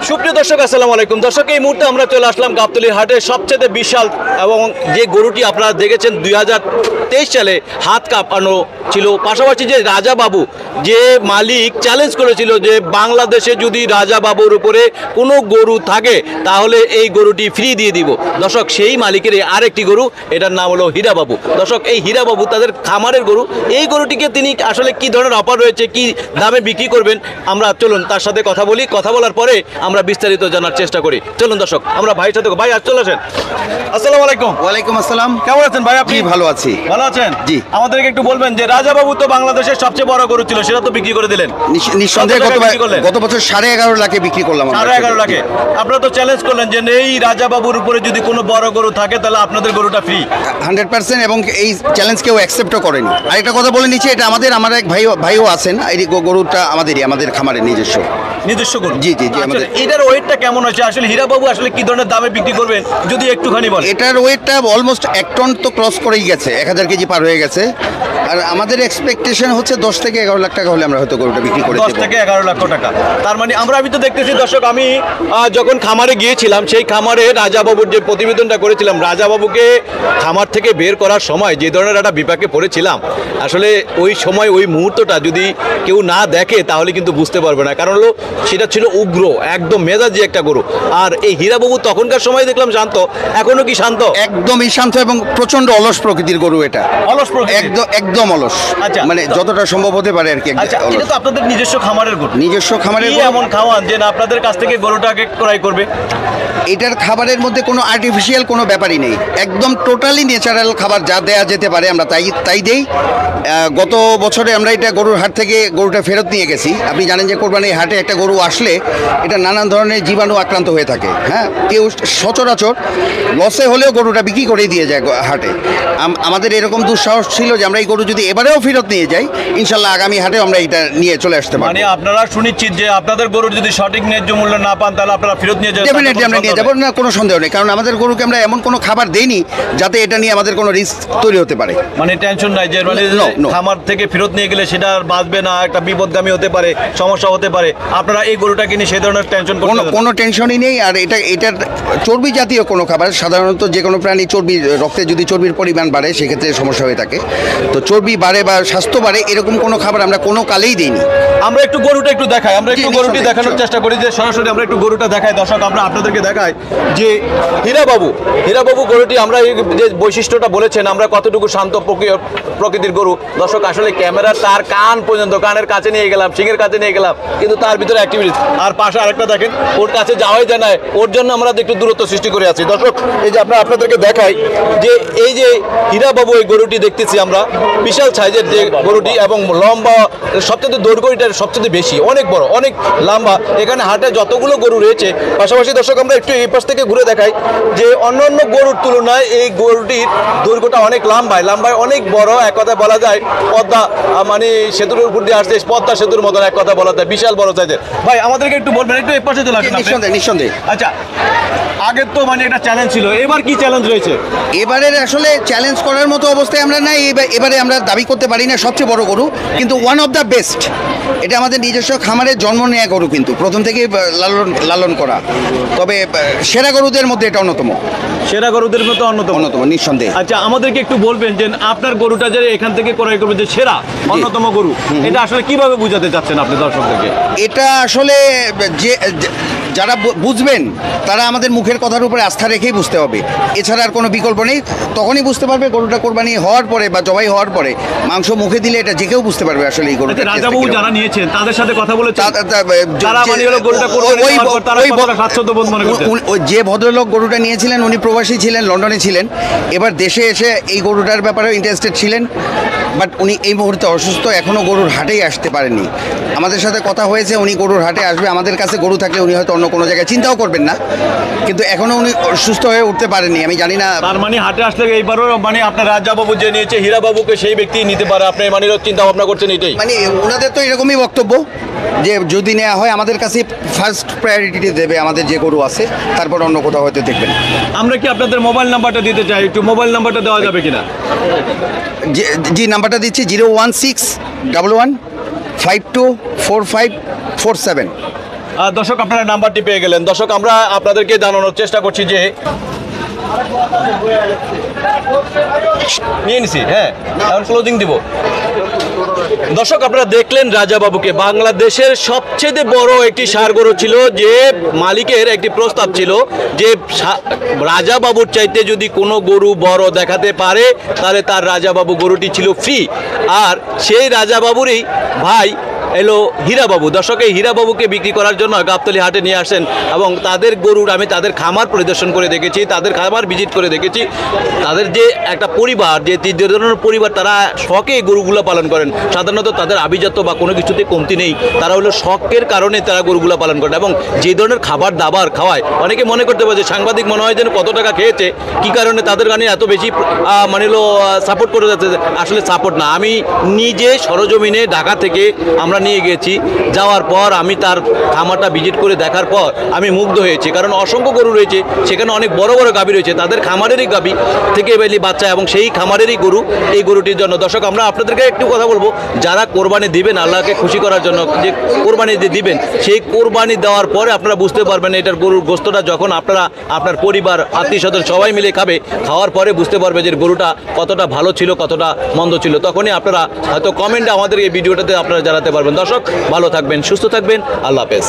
সুপ্রিয় দর্শক আসসালামু আলাইকুম। দর্শক, এই মুহূর্তে আমরা চলে আসলাম গাবতলীর হাটে সবচেয়ে বিশাল এবং যে গরুটি আপনারা দেখেছেন 2023 সালে হাত কাঁপানো ছিল। পাশাপাশি যে রাজা বাবু, যে মালিক চ্যালেঞ্জ করেছিল যে বাংলাদেশে যদি রাজা বাবুর উপরে কোনো গরু থাকে তাহলে এই গরুটি ফ্রি দিয়ে দিব। দর্শক, সেই মালিকের আরেকটি গরু, এটার নাম হলো হীরা বাবু। দর্শক, এই হীরা বাবু তাদের খামারের গরু, এই গরুটিকে তিনি আসলে কি ধরনের অফার রয়েছে, কি দামে বিক্রি করবেন, আমরা চলুন তার সাথে কথা বলি। কথা বলার পরে আমরা বিস্তারিত জানার চেষ্টা করি। চলুন দর্শক, আমরা ভাইয়ের সাথে ভাই আজ চলে আসেন। আসসালামু আলাইকুম। ওয়ালাইকুম আসসালাম। কেমন আছেন ভাই আপনি? ভালো আছি। ভালো আছেন? জি। আমাদেরকে একটু বলবেন যে রাজা বাবু তো বাংলাদেশের সবচেয়ে বড় গরু ছিল, সেটা তো বিক্রি করে দিলেন। নিঃসন্দেহে গত বছর 11.5 লাখে বিক্রি করলাম। 11.5 লাখে আপনারা তো চ্যালেঞ্জ করলেন যে এই রাজা বাবুর উপরে যদি কোনো বড় গরু থাকে তাহলে আপনাদের গরুটা ফ্রি 100%, এবং এই চ্যালেঞ্জ কেউ অ্যাকসেপ্টও করেনি। আর একটা কথা বলে নিচ্ছি, এটা আমার এক ভাইও আছেন, এই গরুটা আমাদের খামারের নিজস্ব গরু। জি জি জি। আমাদের এটার ওয়েটটা কেমন হচ্ছে? আসলে হীরা বাবু আসলে কি ধরনের দামে বিক্রি করবেন যদি একটুখানি বলেন। এটার ওয়েটটা অলমোস্ট 1 টন তো ক্রস করেই গেছে, 1000 কেজি পার হয়ে গেছে। আর আমাদের এক্সপেকটেশন হচ্ছে 10 থেকে 11 লাখ টাকা হলে আমরা হয়তো গরুটা বিক্রি করে 10 থেকে 11 লক্ষ টাকা। তার মানে আমি তো দেখতেছি দর্শক, আমি যখন খামারে গিয়েছিলাম, সেই খামারে রাজাবাবুর যে প্রতিবেদনটা করেছিলাম, রাজাবাবুকে খামার থেকে বের করার সময় যে ধরনের একটা বিপাকে পড়েছিলাম, আসলে ওই সময় ওই মুহূর্তটা যদি কেউ না দেখে তাহলে কিন্তু বুঝতে পারবে না। কারণ হলো সেটা ছিল উগ্র, একদম মেজাজি একটা গরু। আর এই হীরাবাবু তখনকার সময় দেখলাম শান্ত, এখনো কি শান্ত? একদমই শান্ত এবং প্রচন্ড অলস প্রকৃতির গরু। এটা অলস প্রকৃতির? একদম অলস। আচ্ছা, মানে যতটা সম্ভব হতে পারে আর কি। আচ্ছা, এটা তো আপনাদের নিজস্ব খামারের গরু। নিজস্ব খামারের কি এমন খাওয়ান যে না আপনাদের কাছ থেকে গরুটাকে ক্রয় করবে? এটার খাবারের মধ্যে কোনো আর্টিফিশিয়াল কোনো ব্যাপারই নেই, একদম টোটালি ন্যাচারাল খাবার যা দেয়া যেতে পারে আমরা তাই দেই। গত বছরে আমরা এটা গরুর হাট থেকে গরুটা ফেরত নিয়ে গেছি। আপনি জানেন যে কোরবানির হাটে একটা গরু আসলে এটা নানান ধরনের জীবাণু আক্রান্ত হয়ে থাকে। হ্যাঁ, কেউ সচরাচর লসে হলেও গরুটা বিক্রি করেই দিয়ে যায় হাটে। আমাদের এরকম দুঃসাহস ছিল যে আমরা এই গরু যদি এবারেও ফেরত নিয়ে যাই, ইনশাল্লাহ আগামী হাটেও আমরা এটা নিয়ে চলে আসতে পারি। মানে আপনারা সুনিশ্চিত যে আপনাদের গরুর যদি সঠিক ন্যায্য মূল্য না পান তাহলে আপনারা ফেরত নিয়ে যাবেন? ডেফিনেটলি আমরা নিয়ে যাবো, না কোনো সন্দেহ নেই। কারণ আমাদের গরুকে আমরা এমন কোনো খাবার দেইনি যাতে এটা নিয়ে আমাদের কোনো রিস্ক তৈরি হতে পারে। মানে টেনশন নাই যে মানে খামার থেকে ফেরত নিয়ে গেলে সেটা আর বাঁচবে না, একটা বিপদগামী হতে পারে, সমস্যা হতে পারে। আপনারা এই গরুটাকে নিয়ে সেই ধরনের টেনশন কোনো টেনশনই নেই। আর এটার চর্বি জাতীয় কোনো খাবার, সাধারণত যে কোনো প্রাণী চর্বি, রক্তে যদি চর্বির পরিমাণ বাড়ে সেক্ষেত্রে সমস্যা হয়ে থাকে। তো চর্বি বাড়ে বা স্বাস্থ্য বাড়ে এরকম কোনো খাবার আমরা কোনো কালেই দিইনি। আমরা একটু গরুটা একটু দেখাই, আমরা একটু গরুটি দেখানোর চেষ্টা করি যে সরাসরি আমরা একটু গরুটা দেখাই। দর্শক, আমরা আপনাদেরকে দেখাই যে হীরাবাবু গরুটি, আমরা এই যে বৈশিষ্ট্যটা বলেছেন, আমরা কতটুকু শান্ত প্রকৃতির গরু। দর্শক, আসলে ক্যামেরা তার কান পর্যন্ত, কানের কাছে নিয়ে গেলাম, সিংহের কাছে নিয়ে গেলাম, কিন্তু তার ভিতরে অ্যাক্টিভিটিস। আর পাশে আরেকটা দেখেন, ওর কাছে যাওয়াই যায় না, ওর জন্য আমরা একটু দূরত্ব সৃষ্টি করে আছি। দর্শক, এই যে আপনাদেরকে দেখাই যে এই যে হীরাবাবু এই গরুটি দেখতেছি আমরা, বিশাল সাইজের যে গরুটি এবং লম্বা, সবচেয়ে দৈর্ঘ্য এটার সবচেয়ে বেশি, অনেক বড়, অনেক লম্বা। এখানে হাটে যতগুলো গরু রয়েছে, পাশাপাশি দর্শক আমরা একটু এই পাশ থেকে ঘুরে দেখাই যে অন্যান্য গরুর তুলনায় এই গরুটির দৈর্ঘ্যটা অনেক লম্বায় অনেক বড়। এক কথায় বলা যায় পদ্মা, মানে সেতুর উপর দিয়ে আসছে, পদ্মা সেতুর মতন এক কথা বলা যায়, বিশাল বড় সাইজের। ভাই আমাদেরকে একটু বলবেন, একটু এই পাশে চলে আসেন। নিঃসন্দেহে। আচ্ছা, আগের তো মানে একটা চ্যালেঞ্জ ছিল, এবার কি চ্যালেঞ্জ রয়েছে? এবারের আসলে চ্যালেঞ্জ করার মতো অবস্থায় আমরা নাই। এবারে আমরা দাবি করতে পারি না সবচেয়ে বড় গরু, কিন্তু ওয়ান অফ দ্য বেস্ট। এটা আমাদের নিজস্ব খামারের জন্ম নেওয়া গরু, কিন্তু প্রথম থেকে লালন করা। তবে সেরা গরুদের মধ্যে এটা অন্যতম। সেরা গরুদের মতো অন্যতম নিঃসন্দেহে। আচ্ছা, আমাদেরকে একটু বলবেন যে আপনার গরুটা যে এখান থেকে ক্রয় করবেন যে সেরা অন্যতম গরু, এটা আসলে কিভাবে বুঝাতে চাচ্ছেন আপনি দর্শকদেরকে? এটা আসলে যারা বুঝবেন তারা আমাদের মুখের কথার উপরে আস্থা রেখেই বুঝতে হবে, এছাড়া আর কোনো বিকল্প নেই। তখনই বুঝতে পারবে গরুটা কোরবানি হওয়ার পরে বা জবাই হওয়ার পরে, মাংস মুখে দিলে এটা যে কেউ বুঝতে পারবে আসলে এই গরুটা। রাজাবাবু যারা নিয়েছেন তাদের সাথে কথা বলে যে ভদ্রলোক গরুটা নিয়েছিলেন উনি প্রবাসী ছিলেন, লন্ডনে ছিলেন। এবার দেশে এসে এই গরুটার ব্যাপারেও ইন্টারেস্টেড ছিলেন, বাট উনি এই মুহূর্তে অসুস্থ, এখনও গরুর হাটেই আসতে পারেননি। আমাদের সাথে কথা হয়েছে উনি গরুর হাটে আসবে। আমাদের কাছে গরু থাকলে উনি হয়তো অন্য কোনো জায়গায় চিন্তাও করবেন না, কিন্তু এখনও উনি সুস্থ হয়ে উঠতে পারেননি। আমি জানি না, তার মানে হাটে আসলে এইবারও মানে আপনার রাজাবাবু যে নিয়েছে হীরাবাবুকে সেই ব্যক্তি নিতে পারে, আপনি মানে চিন্তা ভাবনা করছেন এটাই? মানে ওনাদের তো এরকমই বক্তব্য যে যদি নেওয়া হয় আমাদের কাছে ফার্স্ট প্রায়োরিটি দেবে, আমাদের যে গরু আছে, তারপর অন্য কোথাও হয়তো দেখবেন। আমরা কি আপনাদের মোবাইল নাম্বারটা দিতে চাই, একটু মোবাইল নাম্বারটা দেওয়া যাবে কিনা? জি, নাম্বারটা দিচ্ছি 01611524547। দর্শক আপনারা নাম্বারটি পেয়ে গেলেন। দর্শক আমরা আপনাদেরকে জানানোর চেষ্টা করছি যে নিয়ে নিছি, হ্যাঁ এখন ক্লোজিং দিব। দর্শক আপনারা দেখলেন রাজাবাবুকে। বাংলাদেশের সবচেয়ে বড় একটি ষাঁড় গরু ছিল, যে মালিকের একটি প্রস্তাব ছিল যে রাজাবাবুর চাইতে যদি কোনো গরু বড় দেখাতে পারে তাহলে তার রাজাবাবু গরুটি ছিল ফ্রি। আর সেই রাজাবাবুরই ভাই এলো হীরাবাবু। দর্শক এই হীরাবাবুকে বিক্রি করার জন্য গাবতলী হাটে নিয়ে আসেন এবং তাদের গরুর আমি তাদের খামার পরিদর্শন করে দেখেছি, তাদের খামার ভিজিট করে দেখেছি। তাদের যে একটা পরিবার, যে ধরনের পরিবার, তারা শখে গরুগুলো পালন করেন। সাধারণত তাদের আভিজাত্য বা কোনো কিছুতে কমতি নেই, তারা হলো শখের কারণে তারা গরুগুলো পালন করেন এবং যে ধরনের খাবার দাবার খাওয়ায়, অনেকে মনে করতে পারে যে সাংবাদিক মনে হয় যেন কত টাকা খেয়েছে, কী কারণে তাদের গানে এত বেশি মানে হলো সাপোর্ট করে যাচ্ছে। আসলে সাপোর্ট না, আমি নিজে সরজমিনে ঢাকা থেকে আমরা নিয়ে গেছি। যাওয়ার পর আমি তার খামারটা ভিজিট করে দেখার পর আমি মুগ্ধ হয়েছি, কারণ অসংখ্য গরু রয়েছে সেখানে, অনেক বড় বড় গাভী রয়েছে, তাদের খামারেরই গাভী থেকে বেলি বাচ্চা এবং সেই খামারেরই গরু এই গরুটির জন্য। দর্শক আমরা আপনাদেরকে একটু কথা বলবো, যারা কোরবানি দিবেন আল্লাহকে খুশি করার জন্য, যে কোরবানি যে দিবেন, সেই কোরবানি দেওয়ার পরে আপনারা বুঝতে পারবেন এটার গরুর গোস্তটা যখন আপনারা আপনার পরিবার আত্মীয় স্বজন সবাই মিলে খাবে, খাওয়ার পরে বুঝতে পারবে যে গরুটা কতটা ভালো ছিল কতটা মন্দ ছিল। তখনই আপনারা হয়তো কমেন্টে আমাদের এই ভিডিওটাতে আপনারা জানাতে পারবেন। দর্শক ভালো থাকবেন, সুস্থ থাকবেন, আল্লাহ হাফেজ।